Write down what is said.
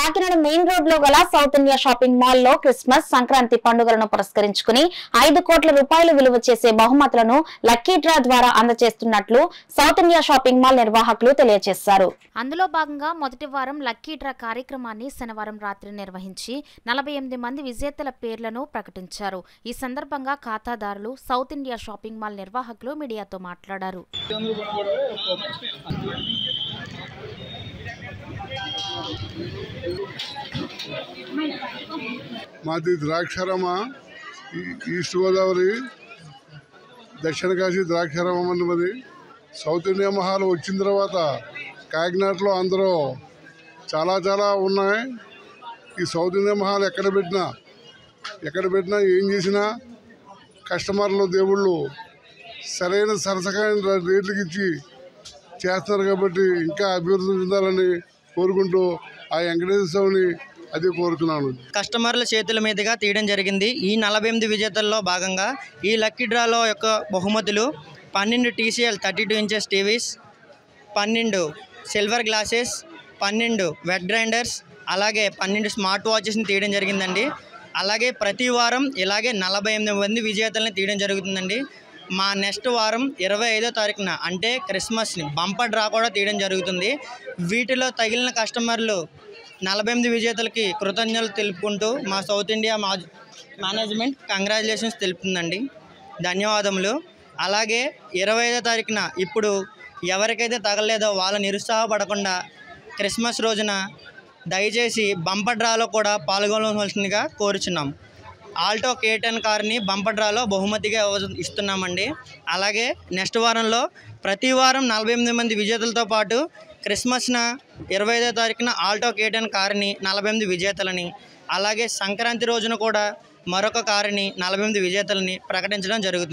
Kakinada main road లో గల south India shopping mall లో క్రిస్మస్ సంక్రాంతి పండుగలను పురస్కరించుకుని 5 కోట్ల రూపాయలు విలువ చేసే బహుమతులను లక్కీ డ్రా ద్వారా అందజేస్తున్నట్లు సౌత్ ఇండియా షాపింగ్ మాల్ నిర్వాహకులు తెలియజేశారు. అందులో భాగంగా మొదటి వారం లక్కీ డ్రా కార్యక్రమాన్ని శనివారం రాత్రి నిర్వహించి 48 మంది విజేతల పేర్లను ప్రకటించారు. ఈ సందర్భంగా ఖాతాదారులు సౌత్ ఇండియా షాపింగ్ మాల్ నిర్వాహకులు మీడియాతో మాట్లాడారు. మాది ద్రాక్షారామ ఈస్ట్ గోదావరి దక్షిణ కాశీ ద్రాక్షారామం అని మరి సౌత్ ఇండియా మహాల్ వచ్చిన తర్వాత కాకినాడలో అందరూ చాలా ఉన్నాయి. ఈ సౌత్ ఇండియా మహాల్ ఎక్కడ పెట్టినా ఏం చేసినా కస్టమర్లు దేవుళ్ళు సరైన సరసమైన రేట్లకి ఇచ్చి చేస్తున్నారు కాబట్టి ఇంకా అభివృద్ధి చెందాలని కోరుకుంటూ ఆ వెంకటేశ్వర స్వామిని అది కోరుతున్నాను. కస్టమర్ల చేతుల మీదుగా తీయడం జరిగింది. ఈ 48 విజేతల్లో భాగంగా ఈ లక్కీ డ్రాలో యొక్క బహుమతులు 12 TCL 32 inches TVs, 12 silver glasses, 12 wet grinders, అలాగే 12 స్మార్ట్ వాచెస్ని తీయడం జరిగిందండి. అలాగే ప్రతి వారం ఇలాగే 48 మంది విజేతల్ని తీయడం జరుగుతుందండి. మా నెక్స్ట్ వారం 25వ తారీఖున అంటే క్రిస్మస్ని బంపర్ డ్రా కూడా తీయడం జరుగుతుంది. వీటిలో తగిలిన కస్టమర్లు 48 విజేతలకి కృతజ్ఞతలు తెలుపుకుంటూ మా సౌత్ ఇండియా మేనేజ్మెంట్ కంగ్రాచులేషన్స్ తెలుపుతుందండి. ధన్యవాదములు. అలాగే 25వ తారీఖున ఇప్పుడు ఎవరికైతే తగలేదో వాళ్ళ నిరుత్సాహపడకుండా క్రిస్మస్ రోజున దయచేసి బంపర్ డ్రాలో కూడా పాల్గొనవలసిందిగా కోరుచున్నాం. ఆల్టో K10 కార్ని బంపర్ డ్రాలో బహుమతిగా ఇస్తున్నామండి. అలాగే నెక్స్ట్ వారంలో ప్రతి వారం 48 మంది విజేతలతో పాటు క్రిస్మస్న 25వ తారీఖున ఆల్టో K10 కార్ని 48 విజేతలని, అలాగే సంక్రాంతి రోజున కూడా మరొక కారుని 48 విజేతలని ప్రకటించడం జరుగుతుంది.